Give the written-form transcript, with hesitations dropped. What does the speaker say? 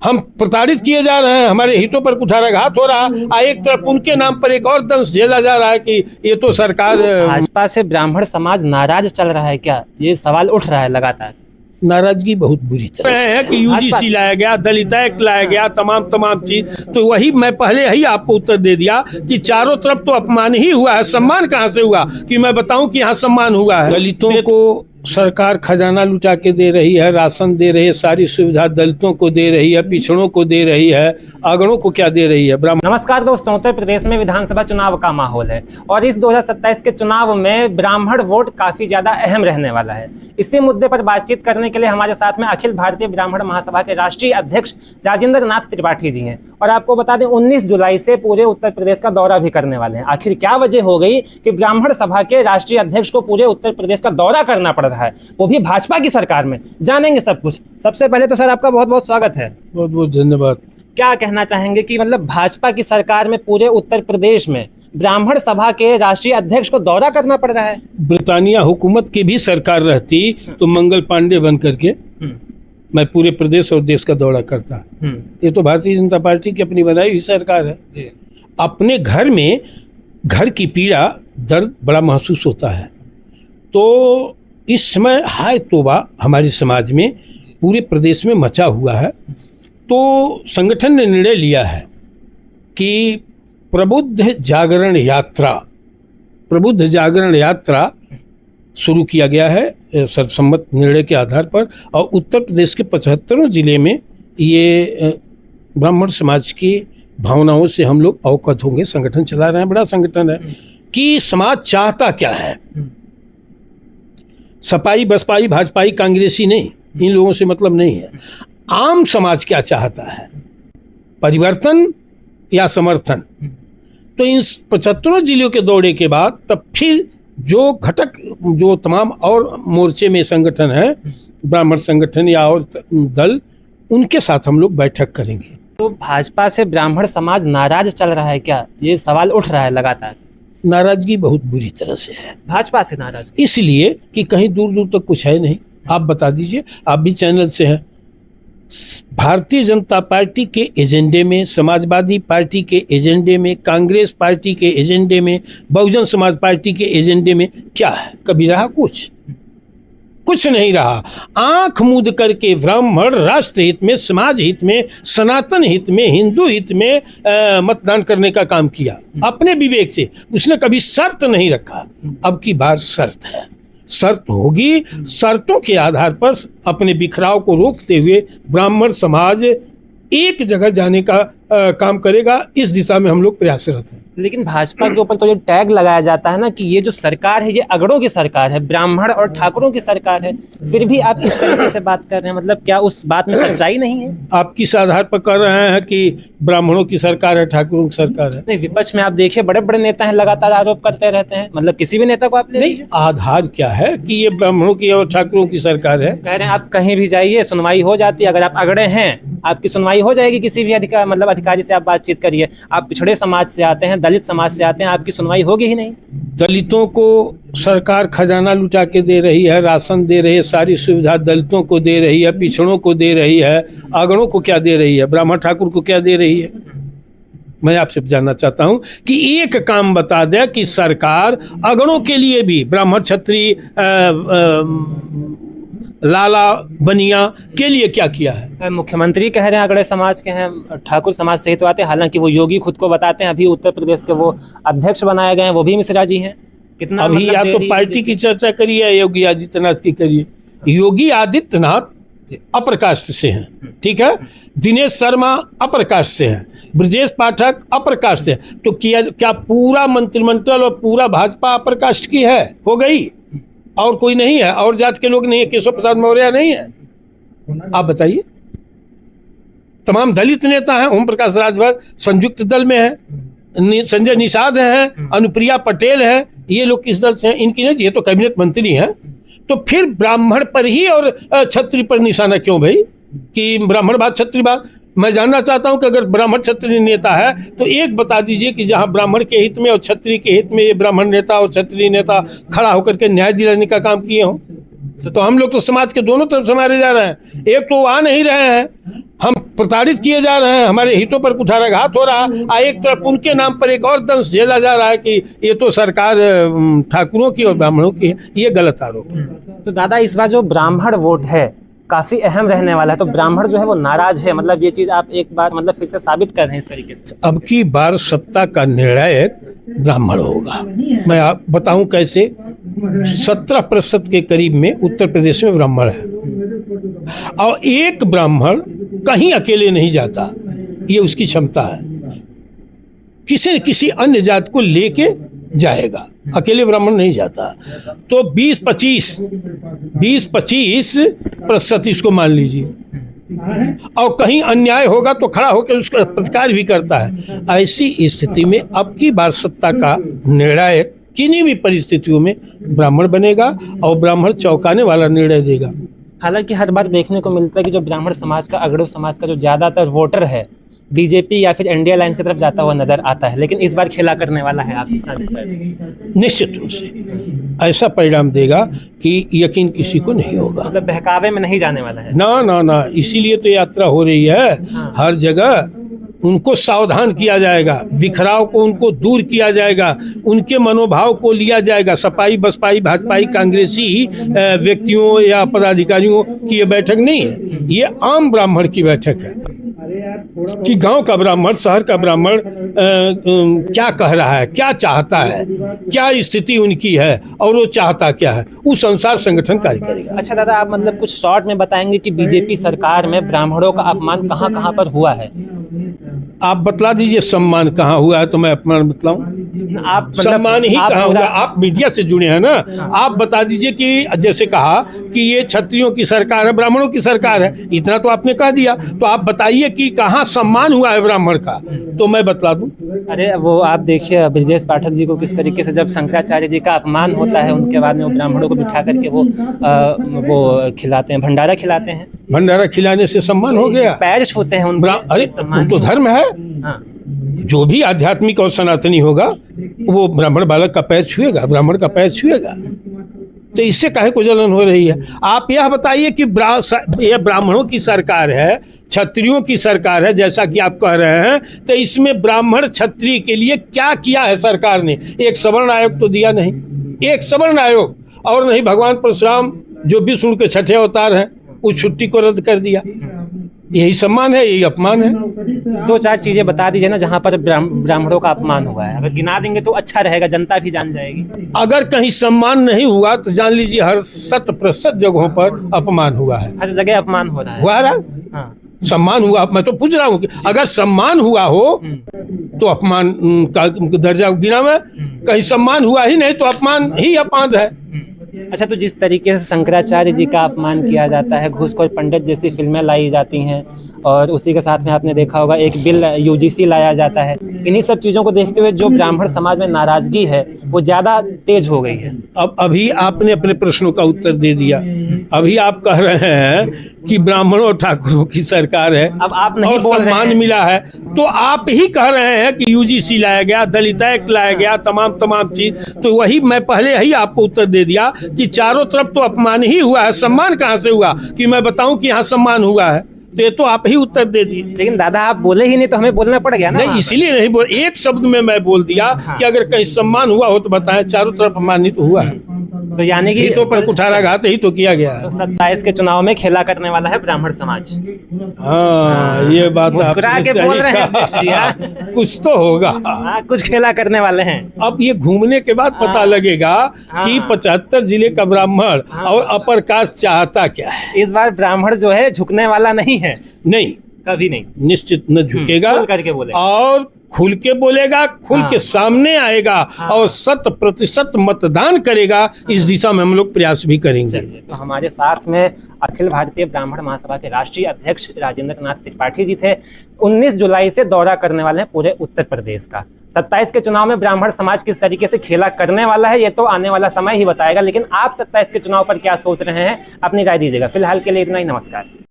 हम प्रताड़ित किए जा रहे हैं, हमारे हितों पर कुठाराघात हो रहा है। एक तरफ उनके नाम पर एक और दंश झेला जा रहा है कि ये तो सरकार। भाजपा से ब्राह्मण समाज नाराज चल रहा है क्या, ये सवाल उठ रहा है लगातार। नाराजगी बहुत बुरी तरह से है कि यूजीसी लाया गया, दलित एक्ट लाया गया, तमाम चीज। तो वही मैं पहले ही आपको उत्तर दे दिया कि चारों तरफ तो अपमान ही हुआ है, सम्मान कहाँ से हुआ कि मैं बताऊं कि यहाँ सम्मान हुआ है। दलितों को सरकार खजाना लुटा के दे रही है, राशन दे रही है, सारी सुविधा दलितों को दे रही है, पिछड़ों को दे रही है, अगड़ों को क्या दे रही है। नमस्कार दोस्तों, उत्तर प्रदेश में विधानसभा चुनाव का माहौल है और इस 2027 के चुनाव में ब्राह्मण वोट काफी ज्यादा अहम रहने वाला है। इसी मुद्दे पर बातचीत करने के लिए हमारे साथ में अखिल भारतीय ब्राह्मण महासभा के राष्ट्रीय अध्यक्ष राजेंद्र नाथ त्रिपाठी जी हैं। और आपको बता दें 19 जुलाई से पूरे उत्तर प्रदेश का दौरा भी करने वाले हैं। आखिर क्या वजह हो गई कि ब्राह्मण सभा के राष्ट्रीय अध्यक्ष को पूरे उत्तर प्रदेश का दौरा करना पड़ रहा है, वो भी भाजपा की सरकार में, जानेंगे सब कुछ। सबसे पहले तो सर आपका बहुत बहुत स्वागत है। बहुत बहुत धन्यवाद। क्या कहना चाहेंगे कि मतलब भाजपा की सरकार में पूरे उत्तर प्रदेश में ब्राह्मण सभा के राष्ट्रीय अध्यक्ष को दौरा करना पड़ रहा है। ब्रिटानिया हुकूमत की भी सरकार रहती तो मंगल पांडे बन करके मैं पूरे प्रदेश और देश का दौरा करता। ये तो भारतीय जनता पार्टी की अपनी बनाई हुई सरकार है जी। अपने घर में घर की पीड़ा दर्द बड़ा महसूस होता है। तो इस समय हाय तौबा हमारे समाज में पूरे प्रदेश में मचा हुआ है। तो संगठन ने निर्णय लिया है कि प्रबुद्ध जागरण यात्रा शुरू किया गया है सर्वसम्मत निर्णय के आधार पर। और उत्तर प्रदेश के 75 जिले में ये ब्राह्मण समाज की भावनाओं से हम लोग अवगत होंगे। संगठन चला रहे हैं, बड़ा संगठन है कि समाज चाहता क्या है। सपाई बसपाई भाजपाई कांग्रेसी नहीं, इन लोगों से मतलब नहीं है। आम समाज क्या चाहता है, परिवर्तन या समर्थन। तो इन 75 जिलों के दौरे के बाद तब फिर जो घटक जो तमाम और मोर्चे में संगठन है, ब्राह्मण संगठन या और दल, उनके साथ हम लोग बैठक करेंगे। तो भाजपा से ब्राह्मण समाज नाराज चल रहा है क्या, ये सवाल उठ रहा है लगातार। नाराजगी बहुत बुरी तरह से है भाजपा से नाराज, इसलिए कि कहीं दूर दूर तक कुछ है नहीं। आप बता दीजिए, आप भी चैनल से हैं। भारतीय जनता पार्टी के एजेंडे में, समाजवादी पार्टी के एजेंडे में, कांग्रेस पार्टी के एजेंडे में, बहुजन समाज पार्टी के एजेंडे में क्या है? कभी रहा कुछ नहीं रहा। आंख मूंद करके ब्राह्मण राष्ट्र हित में, समाज हित में, सनातन हित में, हिंदू हित में मतदान करने का काम किया अपने विवेक से। उसने कभी शर्त नहीं रखा। अब की बार शर्त है, शर्त होगी। शर्तों के आधार पर अपने बिखराव को रोकते हुए ब्राह्मण समाज एक जगह जाने का काम करेगा। इस दिशा में हम लोग प्रयासरत हैं। लेकिन भाजपा के ऊपर तो ये टैग लगाया जाता है ना कि ये जो सरकार है ये अगड़ों की सरकार है, ब्राह्मण और ठाकुरों की सरकार है। फिर भी आप इस तरीके से बात कर रहे हैं, मतलब क्या उस बात में सच्चाई नहीं है? आप किस आधार पर कर रहे हैं कि ब्राह्मणों की सरकार है, ठाकुरों की सरकार है? नहीं, विपक्ष में आप देखिए बड़े बड़े नेता हैं, लगातार आरोप करते रहते हैं। मतलब किसी भी नेता को आप नहीं, आधार क्या है कि ये ब्राह्मणों की और ठाकुरों की सरकार है? कह रहे हैं आप कहीं भी जाइए सुनवाई हो जाती है। अगर आप अगड़े हैं आपकी सुनवाई हो जाएगी, किसी भी अधिकारी से आप बातचीत करिए। आप पिछड़े समाज से आते हैं, दलित समाज से आते हैं, आपकी सुनवाई होगी ही नहीं। दलितों को सरकार खजाना लुटा के दे रही है, राशन दे रही है, सारी सुविधा दलितों को दे रही है, पिछड़ों को दे रही है, अगड़ों को क्या दे रही है, ब्राह्मण ठाकुर को क्या दे रही है? मैं आपसे जानना चाहता हूं कि एक काम बता दे कि सरकार अगड़ों के लिए भी, ब्राह्मण क्षत्रिय लाला बनिया के लिए क्या किया है? मुख्यमंत्री कह रहे हैं अगड़े समाज के हैं, ठाकुर समाज से ही तो आते हैं। हालांकि वो योगी खुद को बताते हैं, अभी उत्तर प्रदेश के वो अध्यक्ष बनाए गए हैं, वो भी मिश्रा जी हैं। कितना अभी या तो पार्टी की चर्चा करिए या योगी आदित्यनाथ की करिए। योगी आदित्यनाथ अपर कास्ट से हैं, ठीक है। दिनेश शर्मा अपर कास्ट से हैं, ब्रजेश पाठक अपर कास्ट से। तो क्या पूरा मंत्रिमंडल और पूरा भाजपा अपर कास्ट की है? हो गई, और कोई नहीं है, और जात के लोग नहीं है, केशव प्रसाद मौर्य नहीं है। आप बताइए। तमाम दलित नेता हैं, ओम प्रकाश राजभर संयुक्त दल में है, संजय निषाद हैं, अनुप्रिया पटेल हैं। ये लोग किस दल से हैं? इनकी नहीं, ये तो कैबिनेट मंत्री हैं। तो फिर ब्राह्मण पर ही और क्षत्रिय पर निशाना क्यों भाई, कि ब्राह्मणवाद क्षत्रियवाद? मैं जानना चाहता हूं कि अगर ब्राह्मण क्षत्रिय नेता है तो एक बता दीजिए कि जहां ब्राह्मण के हित में और क्षत्रिय के हित में ये ब्राह्मण नेता और क्षत्रिय नेता खड़ा होकर के न्याय दिलाने का काम किए हों। तो हम लोग तो समाज के दोनों तरफ से मारे जा रहे हैं। एक तो आ नहीं रहे हैं, हम प्रताड़ित किए जा रहे हैं, हमारे हितों पर कुठाराघात हो रहा है। एक तरफ उनके नाम पर एक और दंश झेला जा रहा है कि ये तो सरकार ठाकुरों की और ब्राह्मणों की है। ये गलत आरोप है। तो दादा, इस बार जो ब्राह्मण वोट है काफी अहम रहने वाला है, तो ब्राह्मण जो है वो नाराज है, मतलब ये चीज आप एक बार मतलब फिर से साबित कर रहे हैं इस तरीके से। अब की बार सत्ता का निर्णायक ब्राह्मण होगा। मैं आप बताऊं कैसे। 17% के करीब में उत्तर प्रदेश में ब्राह्मण है और एक ब्राह्मण कहीं अकेले नहीं जाता, ये उसकी क्षमता है। किसी न किसी अन्य जात को लेके जाएगा, अकेले ब्राह्मण नहीं जाता। तो 20-25% इसको मान लीजिए, और कहीं अन्याय होगा तो खड़ा होकर उसका प्रतिकार भी करता है। ऐसी स्थिति में अब की बार सत्ता का निर्णायक किन्हीं भी परिस्थितियों में ब्राह्मण बनेगा और ब्राह्मण चौंकाने वाला निर्णय देगा। हालांकि हर बार देखने को मिलता है कि जो ब्राह्मण समाज का, अगड़ू समाज का जो ज्यादातर वोटर है बीजेपी या फिर इंडिया अलायंस की तरफ जाता हुआ नजर आता है, लेकिन इस बार खेला करने वाला है। आप निश्चित रूप से ऐसा परिणाम देगा कि यकीन किसी को नहीं होगा। मतलब बहकावे में नहीं जाने वाला है। ना ना ना, इसीलिए तो यात्रा हो रही है। हर जगह उनको सावधान किया जाएगा, बिखराव को उनको दूर किया जाएगा, उनके मनोभाव को लिया जाएगा। सपाई बसपाई भाजपाई कांग्रेसी व्यक्तियों या पदाधिकारियों की ये बैठक नहीं है, ये आम ब्राह्मण की बैठक है कि गांव का ब्राह्मण, शहर का ब्राह्मण क्या कह रहा है, क्या चाहता है, क्या स्थिति उनकी है और वो चाहता क्या है, उस अनुसार संगठन कार्य करेगा। अच्छा दादा, आप मतलब कुछ शॉर्ट में बताएंगे कि बीजेपी सरकार में ब्राह्मणों का अपमान कहाँ कहाँ पर हुआ है? आप बतला दीजिए सम्मान कहाँ हुआ है तो मैं अपमान बतलाऊं। आप मतलब सम्मान ही कहाँ हुआ? आप मीडिया से जुड़े हैं ना, आप बता दीजिए कि जैसे कहा कि ये क्षत्रियों की सरकार है, ब्राह्मणों की सरकार है, इतना तो आपने कह दिया, तो आप बताइए कि कहाँ सम्मान हुआ है ब्राह्मण का, तो मैं बतला दूं। अरे वो आप देखिए ब्रजेश पाठक जी को किस तरीके से जब शंकराचार्य जी का अपमान होता है उनके बाद में वो ब्राह्मणों को बिठा करके वो खिलाते हैं, भंडारा खिलाते हैं। भंडारा खिलाने से सम्मान हो गया? पैर छूते हैं उनके। अरे वो तो धर्म है। हाँ। जो भी आध्यात्मिक और सनातनी होगा वो ब्राह्मण बालक का पैर छुएगा, ब्राह्मण का पैर छुएगा, तो इससे काहे को जलन हो रही है? आप यह बताइए कि यह ब्राह्मणों की सरकार है, क्षत्रियों की सरकार है जैसा कि आप कह रहे हैं, तो इसमें ब्राह्मण क्षत्रिय के लिए क्या किया है सरकार ने? एक सवर्ण आयोग तो दिया नहीं, एक सवर्ण आयोग, और नहीं भगवान परशुराम जो विष्णु के छठे अवतार हैं उस छुट्टी को रद्द कर दिया। यही सम्मान है, यही अपमान है। 2-4 चीजें बता दीजिए ना जहाँ पर ब्राह्मणों का अपमान हुआ है, अगर गिना देंगे तो अच्छा रहेगा, जनता भी जान जाएगी। अगर कहीं सम्मान नहीं हुआ तो जान लीजिए हर 100% जगहों पर अपमान हुआ है। हर जगह अपमान हो रहा है। हुआ रहा? हाँ। सम्मान हुआ? मैं तो पूछ रहा हूँ कि अगर सम्मान हुआ हो तो अपमान का दर्जा गिना में, कहीं सम्मान हुआ ही नहीं तो अपमान ही अपमान है। अच्छा, तो जिस तरीके से शंकराचार्य जी का अपमान किया जाता है, घूसखोर पंडित जैसी फिल्में लाई जाती हैं, और उसी के साथ में आपने देखा होगा एक बिल यूजीसी लाया जाता है, इन्हीं सब चीज़ों को देखते हुए जो ब्राह्मण समाज में नाराजगी है वो ज़्यादा तेज हो गई है। अब अभी आपने अपने प्रश्नों का उत्तर दे दिया। अभी आप कह रहे हैं कि ब्राह्मणों और ठाकुरों की सरकार है, अब आप नहीं और बोल रहे सम्मान हैं। मिला है, तो आप ही कह रहे हैं कि यूजीसी लाया गया, दलित एक्ट लाया गया, तमाम चीज, तो वही मैं पहले ही आपको उत्तर दे दिया कि चारों तरफ तो अपमान ही हुआ है, सम्मान कहाँ से हुआ कि मैं बताऊं कि यहाँ सम्मान हुआ है? तो ये तो आप ही उत्तर दे दिए। लेकिन दादा आप बोले ही नहीं तो हमें बोलना पड़ गया ना। नहीं, इसीलिए नहीं बोल, एक शब्द में मैं बोल दिया कि अगर कहीं सम्मान हुआ हो तो बताएं, चारों तरफ अपमानित तो हुआ है। तो यानी कि हितों पर कुठाराघात ही तो किया गया है। तो 27 के चुनाव में खेला करने वाला है ब्राह्मण समाज। हाँ, ये बात मुस्कुरा आपने के सही बोल रहे हैं कहा। अध्यक्ष जी, हाँ। कुछ तो होगा। हाँ, कुछ खेला करने वाले हैं। अब ये घूमने के बाद पता लगेगा कि 75 जिले का ब्राह्मण और अपर कास्ट चाहता क्या है। इस बार ब्राह्मण जो है झुकने वाला नहीं है, नहीं, कभी नहीं। निश्चित न झुकेगा, खुल करके बोलेगा। और खुल के बोलेगा, खुल के सामने आएगा और 100% मतदान करेगा। इस दिशा में हम लोग प्रयास भी करेंगे। तो हमारे साथ में अखिल भारतीय ब्राह्मण महासभा के राष्ट्रीय अध्यक्ष राजेंद्र नाथ त्रिपाठी जी थे। 19 जुलाई से दौरा करने वाले हैं पूरे उत्तर प्रदेश का। 27 के चुनाव में ब्राह्मण समाज किस तरीके से खेला करने वाला है ये तो आने वाला समय ही बताएगा, लेकिन आप 27 के चुनाव पर क्या सोच रहे हैं, अपनी राय दीजिएगा। फिलहाल के लिए इतना ही, नमस्कार।